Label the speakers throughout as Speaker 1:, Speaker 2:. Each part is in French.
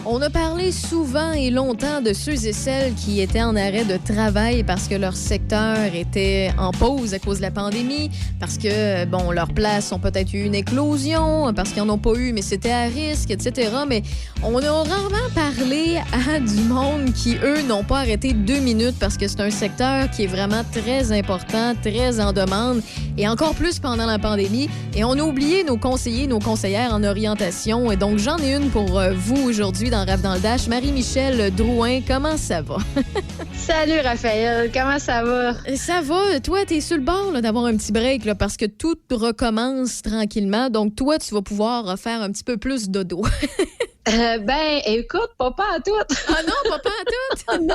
Speaker 1: On a parlé souvent et longtemps de ceux et celles qui étaient en arrêt de travail parce que leur secteur était en pause à cause de la pandémie, parce que, bon, leurs places ont peut-être eu une éclosion, parce qu'ils n'en ont pas eu, mais c'était à risque, etc. Mais on a rarement parlé à du monde qui, eux, n'ont pas arrêté 2 minutes parce que c'est un secteur qui est vraiment très important, très en demande, et encore plus pendant la pandémie. Et on a oublié nos conseillers, nos conseillères en orientation. Et donc, j'en ai une pour vous aujourd'hui dans Rêve dans le Dash. Marie-Michel Drouin, comment ça va?
Speaker 2: Salut Raphaël, comment ça va?
Speaker 1: Ça va. Toi, t'es sur le bord là, d'avoir un petit break là, parce que tout recommence tranquillement. Donc, toi, tu vas pouvoir faire un petit peu plus dodo.
Speaker 2: Écoute, pas à tout.
Speaker 1: Ah non, pas à tout?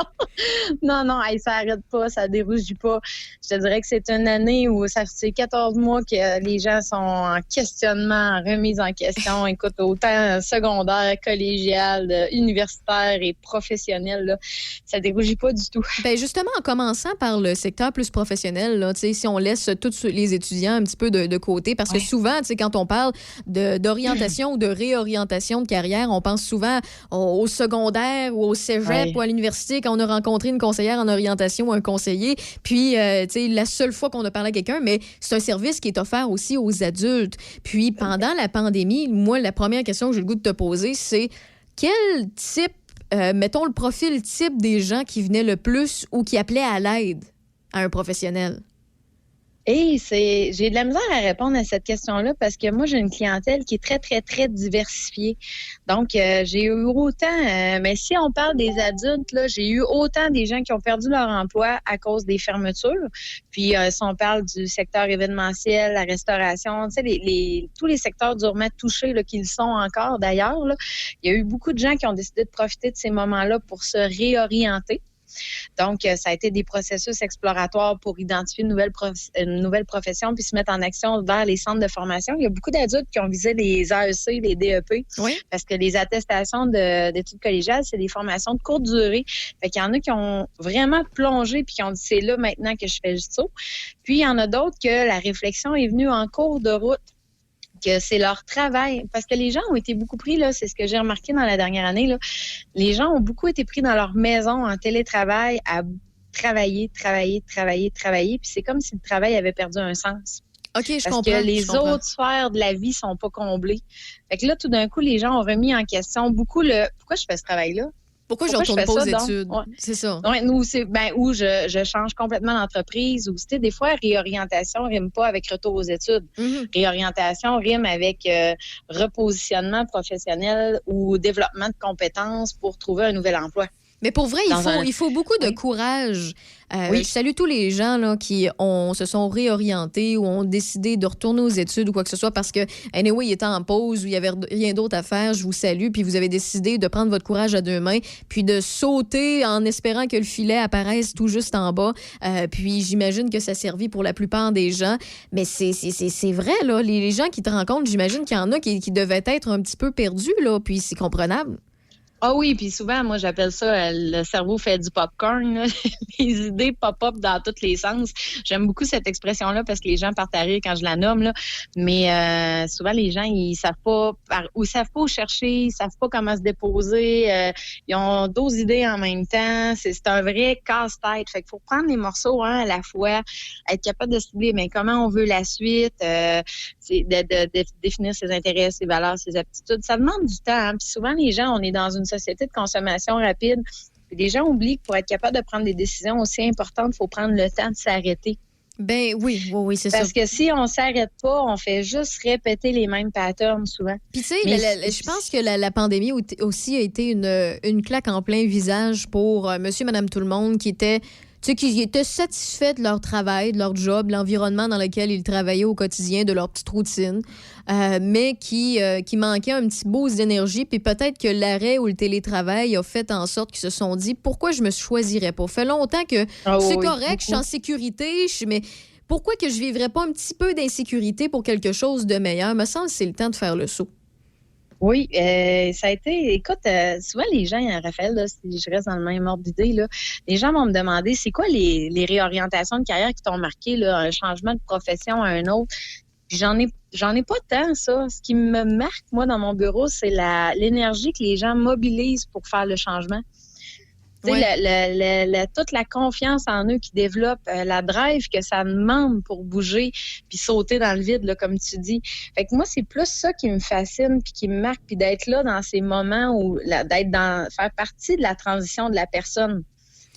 Speaker 2: Non, hey, ça arrête pas, ça dérougit pas. Je te dirais que c'est une année où ça fait 14 mois que les gens sont en questionnement, en remise en question. Écoute, autant secondaire, collégial, universitaire et professionnel, là, ça dérougit pas du tout.
Speaker 1: Bien, justement, en commençant par le secteur plus professionnel, là, si on laisse tous les étudiants un petit peu de côté, parce que souvent, quand on parle d'orientation ou de réorientation de carrière, on pense souvent au secondaire ou au cégep ou à l'université quand on a rencontré une conseillère en orientation ou un conseiller. Puis, la seule fois qu'on a parlé à quelqu'un, mais c'est un service qui est offert aussi aux adultes. Puis, pendant la pandémie, moi, la première question que j'ai le goût de te poser, c'est quel type, mettons le profil type des gens qui venaient le plus ou qui appelaient à l'aide à un professionnel?
Speaker 2: J'ai de la misère à répondre à cette question-là parce que moi, j'ai une clientèle qui est très, très, très diversifiée. Donc, j'ai eu autant, mais si on parle des adultes, là, j'ai eu autant des gens qui ont perdu leur emploi à cause des fermetures. Puis, si on parle du secteur événementiel, la restauration, tu sais, tous les secteurs durement touchés, là, qu'ils sont encore d'ailleurs, là, il y a eu beaucoup de gens qui ont décidé de profiter de ces moments-là pour se réorienter. Donc, ça a été des processus exploratoires pour identifier une nouvelle profession puis se mettre en action vers les centres de formation. Il y a beaucoup d'adultes qui ont visé les AEC, les DEP, parce que les attestations d'études collégiales, c'est des formations de courte durée. Fait qu'il y en a qui ont vraiment plongé puis qui ont dit c'est là maintenant que je fais juste ça. Puis, il y en a d'autres que la réflexion est venue en cours de route, que c'est leur travail. Parce que les gens ont été beaucoup pris, là, c'est ce que j'ai remarqué dans la dernière année, là. Les gens ont beaucoup été pris dans leur maison en télétravail à travailler. Puis c'est comme si le travail avait perdu un sens.
Speaker 1: OK, je
Speaker 2: comprends.
Speaker 1: comprends.
Speaker 2: Parce que les autres sphères de la vie sont pas comblées. Fait que là, tout d'un coup, les gens ont remis en question beaucoup pourquoi je fais ce travail-là?
Speaker 1: Pourquoi je retourne pas aux études?
Speaker 2: Ouais.
Speaker 1: C'est ça.
Speaker 2: Ouais, nous, où je change complètement d'entreprise, ou des fois, réorientation rime pas avec retour aux études. Mm-hmm. Réorientation rime avec repositionnement professionnel ou développement de compétences pour trouver un nouvel emploi.
Speaker 1: Mais pour vrai, il faut beaucoup de courage. Je salue tous les gens là, qui se sont réorientés ou ont décidé de retourner aux études ou quoi que ce soit parce que, anyway, il était en pause ou il n'y avait rien d'autre à faire. Je vous salue. Puis vous avez décidé de prendre votre courage à 2 mains puis de sauter en espérant que le filet apparaisse tout juste en bas. Puis j'imagine que ça servit pour la plupart des gens. Mais c'est vrai, là. Les gens qui te rencontrent, j'imagine qu'il y en a qui devaient être un petit peu perdus, là. Puis c'est comprenable.
Speaker 2: Ah oui, puis souvent, moi, j'appelle ça le cerveau fait du popcorn. Là. Les idées pop-up dans tous les sens. J'aime beaucoup cette expression-là parce que les gens partent à rire quand je la nomme. Là. Mais souvent, les gens, ils savent pas où chercher, ils savent pas comment se déposer. Ils ont 12 idées en même temps. C'est un vrai casse-tête. Fait qu'il faut prendre les morceaux à la fois, être capable de cibler mais comment on veut la suite, c'est de définir ses intérêts, ses valeurs, ses aptitudes. Ça demande du temps. Hein. Puis souvent, les gens, on est dans une société de consommation rapide. Puis les gens oublient que pour être capable de prendre des décisions aussi importantes, il faut prendre le temps de s'arrêter.
Speaker 1: Ben oui, c'est ça.
Speaker 2: Parce que si on s'arrête pas, on fait juste répéter les mêmes patterns souvent.
Speaker 1: Puis tu sais, je pense que la pandémie aussi a été une claque en plein visage pour monsieur, madame, tout le monde qui était satisfaits de leur travail, de leur job, l'environnement dans lequel ils travaillaient au quotidien, de leur petite routine, mais qui manquaient un petit boost d'énergie. Puis peut-être que l'arrêt ou le télétravail a fait en sorte qu'ils se sont dit « Pourquoi je me choisirais pas? » Fait longtemps que c'est correct, je suis en sécurité, mais pourquoi que je vivrais pas un petit peu d'insécurité pour quelque chose de meilleur? Me semble que c'est le temps de faire le saut.
Speaker 2: Oui, ça a été... Écoute, souvent les gens, Raphaël, là, si je reste dans le même ordre d'idée, là, les gens vont me demander c'est quoi les réorientations de carrière qui t'ont marqué, là, un changement de profession à un autre. Puis j'en ai pas tant, ça. Ce qui me marque, moi, dans mon bureau, c'est l'énergie que les gens mobilisent pour faire le changement. Tu sais,
Speaker 1: Ouais.
Speaker 2: toute la confiance en eux qui développent, la drive que ça demande pour bouger puis sauter dans le vide, là, comme tu dis. Fait que moi, c'est plus ça qui me fascine puis qui me marque, puis d'être là dans ces moments où, faire partie de la transition de la personne.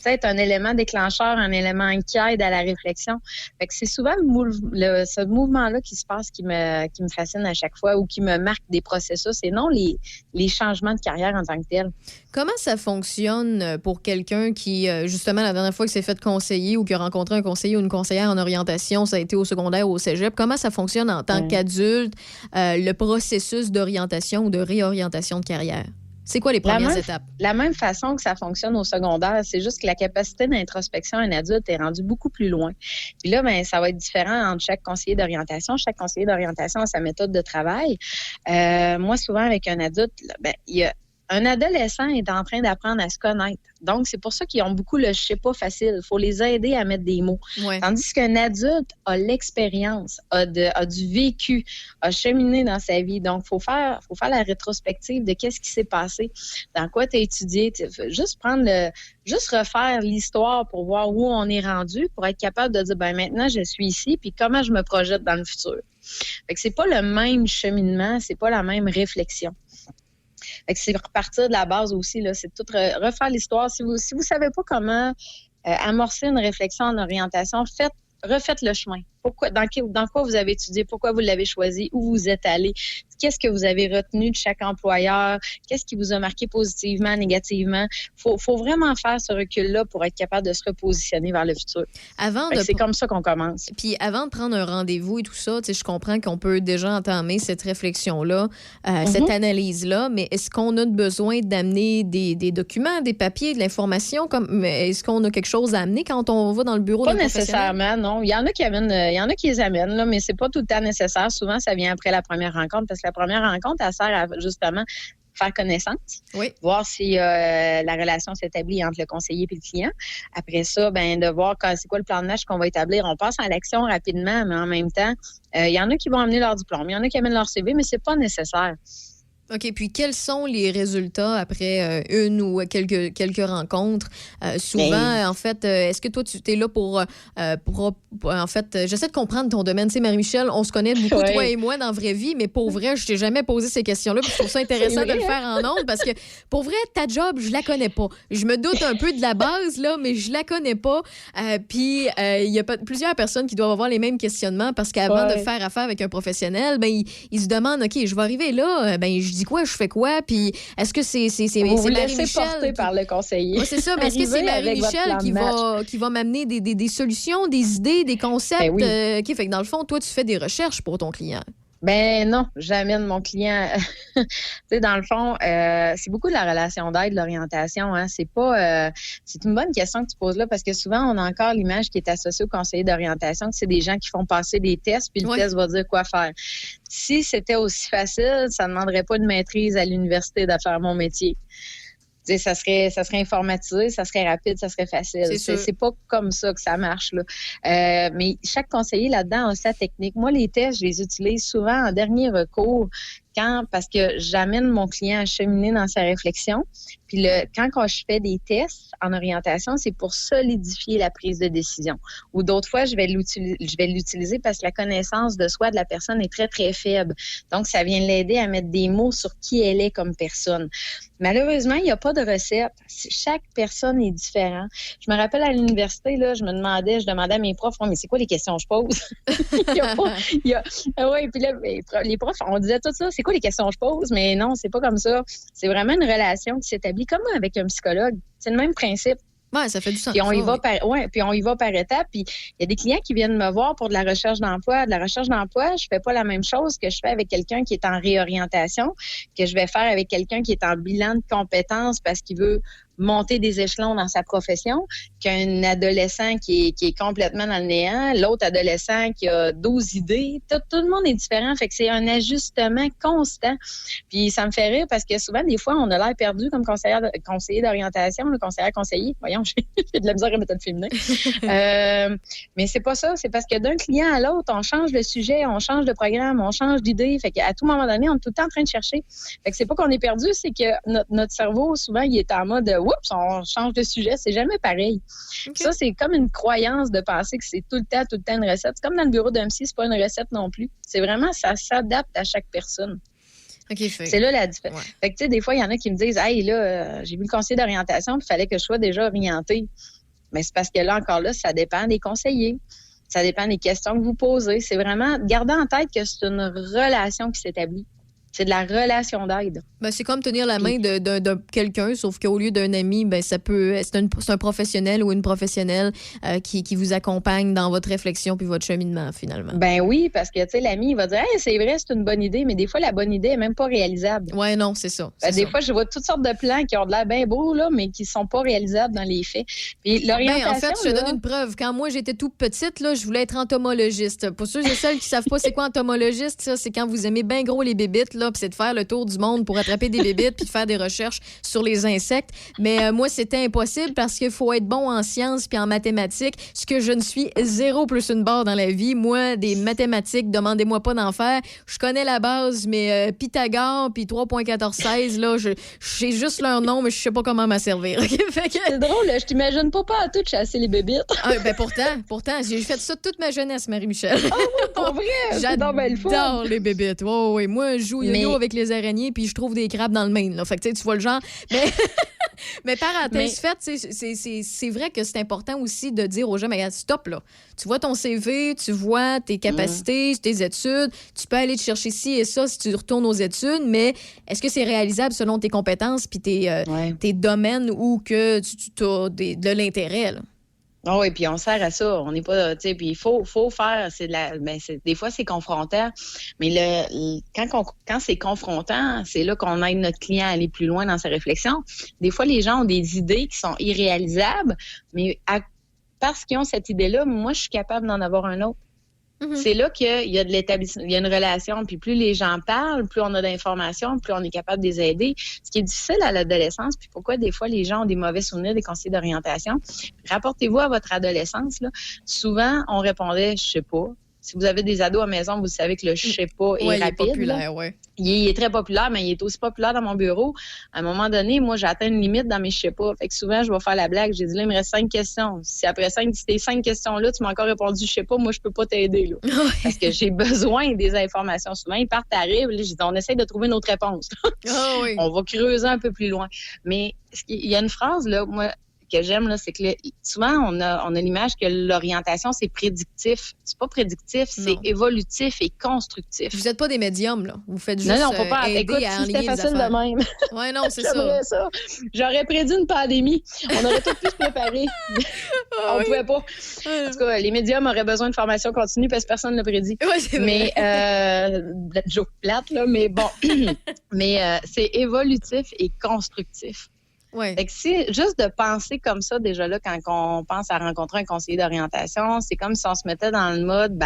Speaker 2: Être un élément déclencheur, un élément qui aide à la réflexion. Fait que c'est souvent ce mouvement-là qui se passe qui me fascine à chaque fois ou qui me marque des processus et non les changements de carrière en tant que tel.
Speaker 1: Comment ça fonctionne pour quelqu'un qui, justement, la dernière fois que s'est fait conseiller ou qui a rencontré un conseiller ou une conseillère en orientation, ça a été au secondaire ou au cégep, comment ça fonctionne en tant qu'adulte, le processus d'orientation ou de réorientation de carrière? C'est quoi les premières étapes?
Speaker 2: La même façon que ça fonctionne au secondaire, c'est juste que la capacité d'introspection d'un adulte est rendue beaucoup plus loin. Puis là, ça va être différent entre chaque conseiller d'orientation. Chaque conseiller d'orientation a sa méthode de travail. Moi, souvent, avec un adulte, il y a un adolescent est en train d'apprendre à se connaître. Donc, c'est pour ça qu'ils ont beaucoup le « je sais pas » facile. Il faut les aider à mettre des mots.
Speaker 1: Ouais.
Speaker 2: Tandis qu'un adulte a l'expérience, a du vécu, a cheminé dans sa vie. Donc, il faut faire la rétrospective de qu'est-ce qui s'est passé, dans quoi tu as étudié. Juste refaire l'histoire pour voir où on est rendu, pour être capable de dire, maintenant, je suis ici, puis comment je me projette dans le futur. Fait que c'est pas le même cheminement, c'est pas la même réflexion. Fait que c'est repartir de la base aussi, là, c'est tout refaire l'histoire. Si vous savez pas comment amorcer une réflexion en orientation, refaites le chemin. Dans quoi vous avez étudié, pourquoi vous l'avez choisi, où vous êtes allé, qu'est-ce que vous avez retenu de chaque employeur, qu'est-ce qui vous a marqué positivement, négativement. Faut vraiment faire ce recul-là pour être capable de se repositionner vers le futur. C'est comme ça qu'on commence.
Speaker 1: Puis avant de prendre un rendez-vous et tout ça, je comprends qu'on peut déjà entamer cette réflexion-là, cette analyse-là, mais est-ce qu'on a besoin d'amener des documents, des papiers, de l'information? Est-ce qu'on a quelque chose à amener quand on va dans le bureau d'un professionnel?
Speaker 2: Pas nécessairement, non. Il y en a qui les amènent, là, mais c'est pas tout le temps nécessaire. Souvent, ça vient après la première rencontre, parce que la première rencontre, elle sert à justement faire connaissance, voir si la relation s'établit entre le conseiller et le client. Après ça, de voir c'est quoi le plan de match qu'on va établir. On passe à l'action rapidement, mais en même temps, il y en a qui vont amener leur diplôme, il y en a qui amènent leur CV, mais c'est pas nécessaire.
Speaker 1: OK. Puis, quels sont les résultats après une ou quelques rencontres? Souvent, en fait, est-ce que toi, tu es là pour en fait, j'essaie de comprendre ton domaine. Tu sais, Marie-Michel, on se connaît beaucoup, toi et moi, dans la vraie vie, mais pour vrai, je t'ai jamais posé ces questions-là. Puis je trouve ça intéressant de le faire en ondes parce que, pour vrai, ta job, je la connais pas. Je me doute un peu de la base, là, mais je la connais pas. Puis, il y a plusieurs personnes qui doivent avoir les mêmes questionnements parce qu'avant de faire affaire avec un professionnel, ils se demandent, OK, je vais arriver là, je dis quoi, je fais quoi, puis est-ce que c'est
Speaker 2: Marie-Michel porter par le conseiller.
Speaker 1: Oui, c'est ça, mais est-ce que c'est Marie-Michel qui va m'amener des solutions, des idées, des concepts? OK, fait que dans le fond, toi, tu fais des recherches pour ton client.
Speaker 2: Non, j'amène mon client. Tu sais, dans le fond, c'est beaucoup de la relation d'aide, l'orientation. Hein. C'est une bonne question que tu poses là parce que souvent, on a encore l'image qui est associée au conseiller d'orientation, que c'est des gens qui font passer des tests, puis le test va dire quoi faire. Si c'était aussi facile, ça ne demanderait pas de maîtrise à l'université de faire mon métier. Tu sais, ça serait informatisé, ça serait rapide, ça serait facile. C'est pas comme ça que ça marche, là. Mais chaque conseiller là-dedans a sa technique. Moi, les tests, je les utilise souvent en dernier recours parce que j'amène mon client à cheminer dans sa réflexion. Puis quand je fais des tests en orientation, c'est pour solidifier la prise de décision. Ou d'autres fois, je vais l'utiliser parce que la connaissance de soi de la personne est très, très faible. Donc, ça vient l'aider à mettre des mots sur qui elle est comme personne. Malheureusement, il n'y a pas de recette. Chaque personne est différente. Je me rappelle à l'université, là, je demandais à mes profs, mais c'est quoi les questions que je pose? Puis là, les profs, on disait tout ça, c'est quoi les questions que je pose? Mais non, c'est pas comme ça. C'est vraiment une relation qui s'établit comme avec un psychologue. C'est le même principe.
Speaker 1: Oui, ça fait du sens.
Speaker 2: Puis on y va par étapes. Puis il y a des clients qui viennent me voir pour de la recherche d'emploi. De la recherche d'emploi, je fais pas la même chose que je fais avec quelqu'un qui est en réorientation, que je vais faire avec quelqu'un qui est en bilan de compétences parce qu'il veut monter des échelons dans sa profession qu'un adolescent qui est complètement dans le néant, l'autre adolescent qui a 12 idées. Tout le monde est différent, fait que c'est un ajustement constant. Puis ça me fait rire parce que souvent, des fois, on a l'air perdu comme conseiller d'orientation, le conseiller. Voyons, j'ai de la misère à mettre le féminin. Mais c'est pas ça, c'est parce que d'un client à l'autre, on change de sujet, on change de programme, on change d'idée. Fait qu'à tout moment donné, on est tout le temps en train de chercher. Fait que c'est pas qu'on est perdu, c'est que notre cerveau, souvent, il est en mode oups, on change de sujet. C'est jamais pareil. Okay. Ça, c'est comme une croyance de penser que c'est tout le temps une recette. C'est comme dans le bureau d'un psy, c'est pas une recette non plus. C'est vraiment, ça s'adapte à chaque personne.
Speaker 1: Okay,
Speaker 2: c'est là la différence. Ouais. Fait que, tu sais, des fois, il y en a qui me disent, hey, là, j'ai vu le conseiller d'orientation, il fallait que je sois déjà orientée. Mais c'est parce que là, encore là, ça dépend des conseillers. Ça dépend des questions que vous posez. C'est vraiment, gardez en tête que c'est une relation qui s'établit. C'est de la relation d'aide.
Speaker 1: Ben, c'est comme tenir la main de quelqu'un, sauf qu'au lieu d'un ami, ben, c'est un professionnel ou une professionnelle qui vous accompagne dans votre réflexion puis votre cheminement, finalement.
Speaker 2: Ben oui, parce que, tu sais, l'ami, il va dire, hey, c'est vrai, c'est une bonne idée, mais des fois, la bonne idée n'est même pas réalisable.
Speaker 1: Oui, non, c'est ça.
Speaker 2: Des fois, je vois toutes sortes de plans qui ont de l'air bien beaux, là, mais qui ne sont pas réalisables dans les faits. Puis l'orientation.
Speaker 1: En fait, je te donne une preuve. Quand moi, j'étais toute petite, là, je voulais être entomologiste. Pour ceux et celles qui ne savent pas c'est quoi entomologiste, ça, c'est quand vous aimez bien gros les bébites, là, puis c'est de faire le tour du monde pour attraper des bébites puis de faire des recherches sur les insectes. Mais moi, c'était impossible parce qu'il faut être bon en sciences puis en mathématiques, ce que je ne suis 0 plus une barre dans la vie. Moi, des mathématiques, demandez-moi pas d'en faire. Je connais la base, mais Pythagore puis 3.1416, là, j'ai juste leur nom, mais je sais pas comment m'en servir.
Speaker 2: C'est drôle, là, je t'imagine pas à tout chasser les bébites.
Speaker 1: Ben pourtant, j'ai fait ça toute ma jeunesse, Marie-Michel.
Speaker 2: Ah oui, pour vrai?
Speaker 1: J'adore les bébites. Oh, oui, moi, je joue yo-yo avec les araignées puis je trouve des crabes dans le Maine. Là. Fait que tu vois le genre. Mais parenthèse faite, c'est vrai que c'est important aussi de dire aux gens, mais stop, là. Tu vois ton CV, tu vois tes capacités, tes études, tu peux aller te chercher ci et ça si tu retournes aux études, mais est-ce que c'est réalisable selon tes compétences puis tes domaines où que tu as de l'intérêt, là?
Speaker 2: Oh oui, puis on sert à ça. On n'est pas, tu sais, puis il faut faire. Des fois c'est confrontant, mais quand c'est confrontant, c'est là qu'on aide notre client à aller plus loin dans sa réflexion. Des fois, les gens ont des idées qui sont irréalisables, mais parce qu'ils ont cette idée-là, moi, je suis capable d'en avoir un autre. Mm-hmm. C'est là qu'il y a de l'établissement, il y a une relation. Puis plus les gens parlent, plus on a d'informations, plus on est capable de les aider. Ce qui est difficile à l'adolescence, puis pourquoi des fois les gens ont des mauvais souvenirs des conseillers d'orientation. Rapportez-vous à votre adolescence, là. Souvent, on répondait « je sais pas ». Si vous avez des ados à la maison, vous savez que le « je sais pas » est rapide.
Speaker 1: Il est populaire, oui.
Speaker 2: Il est très populaire, mais il est aussi populaire dans mon bureau. À un moment donné, moi, j'ai atteint une limite dans mes « je sais pas ». Fait que souvent, je vais faire la blague. J'ai dit, là, il me reste 5 questions. Si après tes 5 questions-là, tu m'as encore répondu « je sais pas », moi, je peux pas t'aider, là. Parce que j'ai besoin des informations. Souvent, ils partent à rire. J'ai dit, on essaie de trouver une autre réponse.
Speaker 1: Oui.
Speaker 2: On va creuser un peu plus loin. Mais il y a une phrase, là, moi, que j'aime, là, c'est que souvent, on a l'image que l'orientation, c'est prédictif. C'est pas prédictif, c'est évolutif et constructif.
Speaker 1: Vous n'êtes pas des médiums, là. Vous faites juste aider
Speaker 2: écoute,
Speaker 1: à
Speaker 2: si
Speaker 1: enligner
Speaker 2: c'était facile de même.
Speaker 1: Oui, non, c'est ça.
Speaker 2: J'aurais prédit une pandémie. On aurait tout pu se préparer. On pouvait pas. En tout cas, les médiums auraient besoin de formation continue parce que personne ne l'a prédit.
Speaker 1: Oui, c'est vrai.
Speaker 2: Mais, joke plate, là, mais bon. Mais c'est évolutif et constructif.
Speaker 1: Ouais.
Speaker 2: Fait que c'est juste de penser comme ça, déjà là, quand on pense à rencontrer un conseiller d'orientation, c'est comme si on se mettait dans le mode,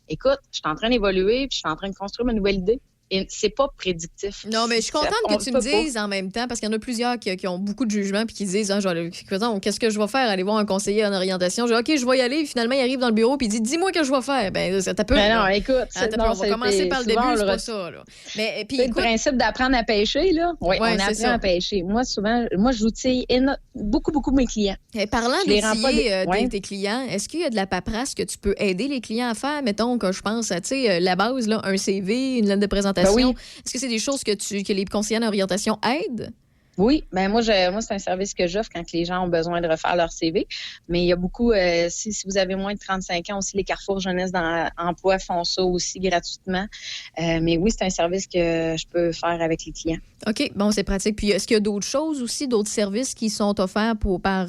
Speaker 2: écoute, je suis en train d'évoluer, puis je suis en train de construire ma nouvelle idée. Et c'est pas prédictif.
Speaker 1: Non, mais je suis contente que tu me dises en même temps, parce qu'il y en a plusieurs qui ont beaucoup de jugement puis qui disent qu'est-ce que je vais faire? Aller voir un conseiller en orientation. Je dis, OK, je vais y aller. Finalement, il arrive dans le bureau puis il dit, dis-moi que je vais faire. Ben, ça t'appelle.
Speaker 2: Ben non, écoute.
Speaker 1: On va commencer par le début, c'est pas ça. Là. Mais, puis,
Speaker 2: le principe d'apprendre à pêcher, là. Oui, on apprend à pêcher. Moi, souvent, j'outille beaucoup mes clients.
Speaker 1: Et parlant d'outiller tes clients, est-ce qu'il y a de la paperasse que tu peux aider les clients à faire? Mettons que je pense à, la base, là, un CV, une lettre de présentation.
Speaker 2: Ben oui.
Speaker 1: Est-ce que c'est des choses que les conseillers en orientation aident?
Speaker 2: Oui, moi c'est un service que j'offre quand les gens ont besoin de refaire leur CV. Mais il y a beaucoup, si vous avez moins de 35 ans aussi, les Carrefour Jeunesse dans Emploi font ça aussi gratuitement. Mais oui, c'est un service que je peux faire avec les clients.
Speaker 1: OK, bon, c'est pratique. Puis est-ce qu'il y a d'autres choses aussi, d'autres services qui sont offerts par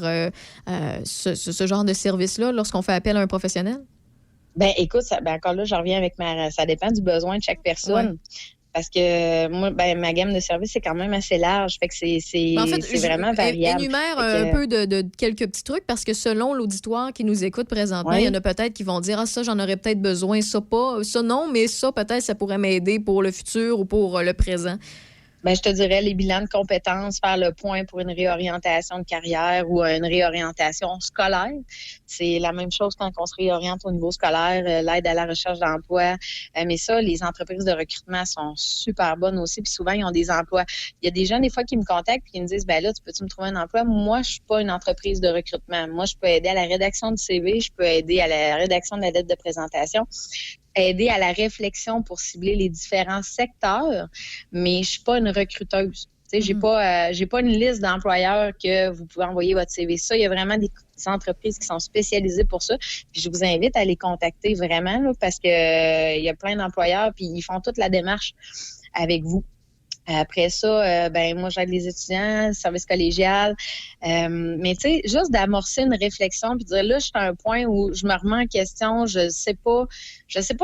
Speaker 1: ce genre de service-là lorsqu'on fait appel à un professionnel?
Speaker 2: Ben écoute, encore là, je reviens avec ça dépend du besoin de chaque personne. Ouais. Parce que moi, ma gamme de services, c'est quand même assez large. Fait que c'est vraiment variable.
Speaker 1: Énumère un peu de quelques petits trucs, parce que selon l'auditoire qui nous écoute présentement, il y en a peut-être qui vont dire « Ah, ça, j'en aurais peut-être besoin, ça pas, ça non, mais ça, peut-être, ça pourrait m'aider pour le futur ou pour le présent. »
Speaker 2: Je te dirais les bilans de compétences, faire le point pour une réorientation de carrière ou une réorientation scolaire. C'est la même chose quand on se réoriente au niveau scolaire, l'aide à la recherche d'emploi. Mais ça, les entreprises de recrutement sont super bonnes aussi. Puis souvent, ils ont des emplois. Il y a des gens, des fois, qui me contactent et qui me disent, là, tu peux-tu me trouver un emploi? Moi, je suis pas une entreprise de recrutement. Moi, je peux aider à la rédaction du CV, je peux aider à la rédaction de la lettre de présentation, aider à la réflexion pour cibler les différents secteurs, mais je suis pas une recruteuse. Tu sais, j'ai pas une liste d'employeurs que vous pouvez envoyer votre CV. Ça, il y a vraiment des entreprises qui sont spécialisées pour ça. Puis je vous invite à les contacter vraiment là, parce que il y a plein d'employeurs puis ils font toute la démarche avec vous. Après ça, moi, j'aide les étudiants, service collégial. Mais tu sais, juste d'amorcer une réflexion puis dire là, je suis à un point où je me remets en question, je sais pas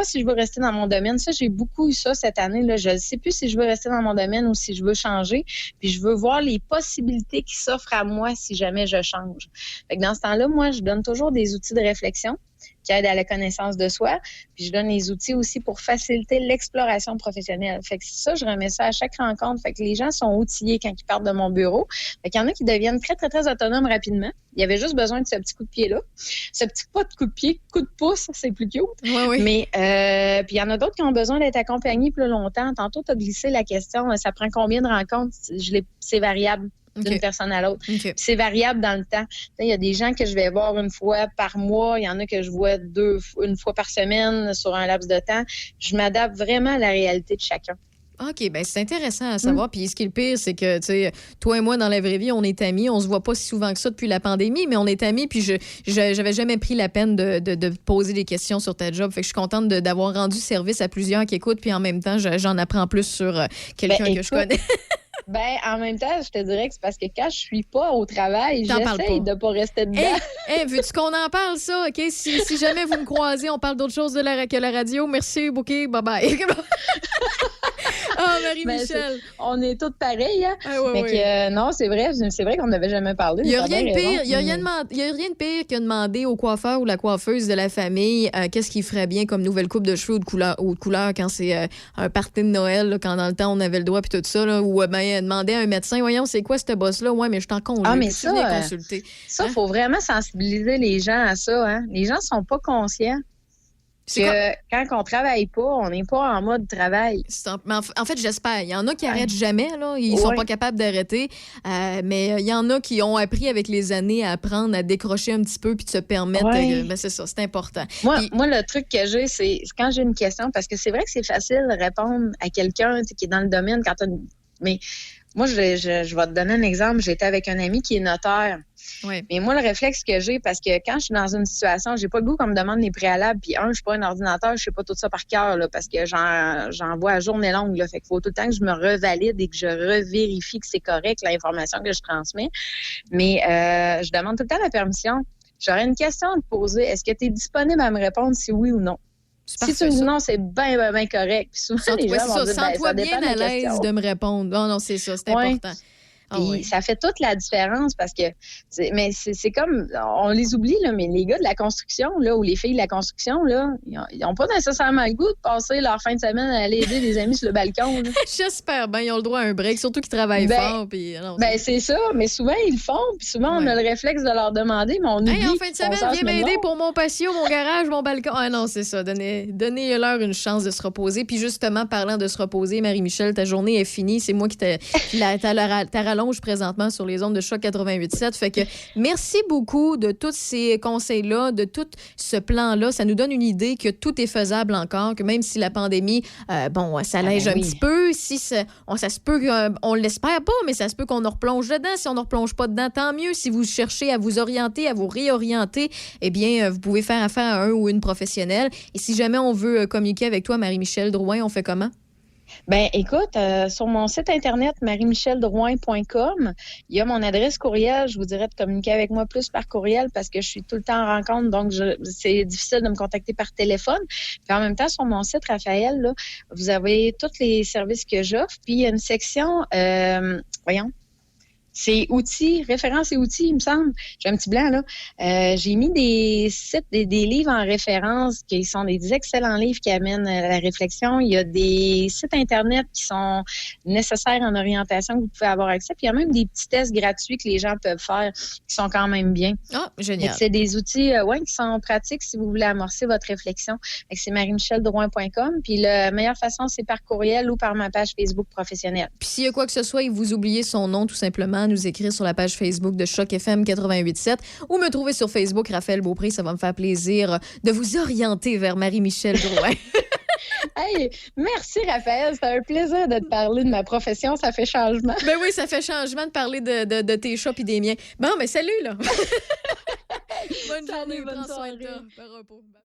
Speaker 2: si je veux rester dans mon domaine. Ça, j'ai beaucoup eu ça cette année. Là, je ne sais plus si je veux rester dans mon domaine ou si je veux changer. Puis je veux voir les possibilités qui s'offrent à moi si jamais je change. Fait que dans ce temps-là, moi, je donne toujours des outils de réflexion qui aident à la connaissance de soi. Puis je donne les outils aussi pour faciliter l'exploration professionnelle. Fait que ça, je remets ça à chaque rencontre. Fait que les gens sont outillés quand ils partent de mon bureau. Fait qu'il y en a qui deviennent très, très, très autonomes rapidement. Il y avait juste besoin de ce petit coup de pied-là. Ce petit pas de coup de pied, coup de pouce, c'est plus cute.
Speaker 1: Oui.
Speaker 2: Mais puis il y en a d'autres qui ont besoin d'être accompagnés plus longtemps. Tantôt, tu as glissé la question, ça prend combien de rencontres? C'est variable. D'une personne à l'autre. Okay. C'est variable dans le temps. Il y a des gens que je vais voir une fois par mois, il y en a que je vois une fois par semaine sur un laps de temps. Je m'adapte vraiment à la réalité de chacun.
Speaker 1: OK, c'est intéressant à savoir. Puis ce qui est le pire, c'est que, tu sais, toi et moi, dans la vraie vie, on est amis. On se voit pas si souvent que ça depuis la pandémie, mais on est amis. Puis j'avais jamais pris la peine de poser des questions sur ta job. Fait que je suis contente d'avoir rendu service à plusieurs qui écoutent. Puis en même temps, j'en apprends plus sur quelqu'un que je connais.
Speaker 2: En même temps, je te dirais que c'est parce que quand je suis pas au travail, j'essaie de pas rester dedans.
Speaker 1: Veux-tu qu'on en parle, ça? OK? Si jamais vous me croisez, on parle d'autre chose que la radio. Merci, Bouquet. Bye-bye. Marie-Michel.
Speaker 2: On est toutes pareilles, hein?
Speaker 1: Ouais.
Speaker 2: Non, c'est vrai qu'on n'avait jamais parlé.
Speaker 1: Il n'y a rien de pire que demander au coiffeur ou la coiffeuse de la famille qu'est-ce qui ferait bien comme nouvelle coupe de cheveux ou de couleur quand c'est un party de Noël, là, quand dans le temps on avait le droit puis tout ça, là, ou demander à un médecin, voyons, c'est quoi ce boss-là? Ouais, mais je t'en congé.
Speaker 2: Mais ça, il faut vraiment sensibiliser les gens à ça. Hein? Les gens ne sont pas conscients. Quand on travaille pas, on n'est pas en mode travail.
Speaker 1: En fait, j'espère. Il y en a qui n'arrêtent jamais. Là. Ils sont pas capables d'arrêter. Mais il y en a qui ont appris avec les années à apprendre à décrocher un petit peu puis de se permettre. C'est ça, c'est important.
Speaker 2: Moi, le truc que j'ai, c'est quand j'ai une question, parce que c'est vrai que c'est facile de répondre à quelqu'un qui est dans le domaine quand mais moi, je vais te donner un exemple. J'étais avec un ami qui est notaire.
Speaker 1: Oui.
Speaker 2: Mais moi, le réflexe que j'ai, parce que quand je suis dans une situation, j'ai pas le goût qu'on me demande les préalables, puis je suis pas un ordinateur, je sais pas tout ça par cœur, là, parce que j'en vois à journée longue, là. Fait qu'il faut tout le temps que je me revalide et que je revérifie que c'est correct, l'information que je transmets. Mais je demande tout le temps la permission. J'aurais une question à te poser. Est-ce que tu es disponible à me répondre si oui ou non? Si tu me dis non, c'est bien correct. Puis souvent, les gens vont dire,
Speaker 1: sens-toi bien à l'aise de me répondre. Non, c'est ça, c'est important.
Speaker 2: Puis ça fait toute la différence parce que c'est comme on les oublie là, mais les gars de la construction là ou les filles de la construction là, ils n'ont pas nécessairement le goût de passer leur fin de semaine à aller aider des amis sur le balcon.
Speaker 1: J'espère bien, ils ont le droit à un break, surtout qu'ils travaillent fort. Puis,
Speaker 2: c'est ça, mais souvent ils le font, puis souvent on a le réflexe de leur demander, mais on oublie.
Speaker 1: En fin de semaine, viens m'aider pour mon patio, mon garage, mon balcon. Ah non, c'est ça, donnez-leur une chance de se reposer. Puis justement, parlant de se reposer, Marie-Michel, ta journée est finie. C'est moi qui t'as rallongé présentement sur les ondes de Choc 88.7. Fait que merci beaucoup de tous ces conseils-là, de tout ce plan-là. Ça nous donne une idée que tout est faisable encore, que même si la pandémie, ça allège un petit peu. Si ça se peut, on l'espère pas, mais ça se peut qu'on en replonge dedans. Si on ne replonge pas dedans, tant mieux. Si vous cherchez à vous orienter, à vous réorienter, eh bien, vous pouvez faire affaire à un ou une professionnelle. Et si jamais on veut communiquer avec toi, Marie-Michel Drouin, on fait comment?
Speaker 2: Ben, écoute, sur mon site internet mariemicheldrouin.com, il y a mon adresse courriel. Je vous dirais de communiquer avec moi plus par courriel parce que je suis tout le temps en rencontre, donc c'est difficile de me contacter par téléphone. Puis en même temps, sur mon site, Raphaël, là, vous avez tous les services que j'offre. Puis il y a une section, voyons, c'est outils, références et outils, il me semble. J'ai un petit blanc, là. J'ai mis des sites, des livres en référence qui sont des excellents livres qui amènent à la réflexion. Il y a des sites Internet qui sont nécessaires en orientation que vous pouvez avoir accès. Puis il y a même des petits tests gratuits que les gens peuvent faire qui sont quand même bien.
Speaker 1: Ah, génial.
Speaker 2: C'est des outils qui sont pratiques si vous voulez amorcer votre réflexion. C'est mariemicheldrouin.com. Puis la meilleure façon, c'est par courriel ou par ma page Facebook professionnelle.
Speaker 1: Puis s'il y a quoi que ce soit et que vous oubliez son nom, tout simplement, nous écrire sur la page Facebook de Choc FM 88.7 ou me trouver sur Facebook, Raphaël Beaupré. Ça va me faire plaisir de vous orienter vers Marie-Michel Drouin.
Speaker 2: Hey, merci Raphaël, c'est un plaisir de te parler de ma profession, ça fait changement.
Speaker 1: Ben oui, ça fait changement de parler de tes chats et des miens. Bon, mais salut là. Bonne journée, prends soin de toi. Par repos.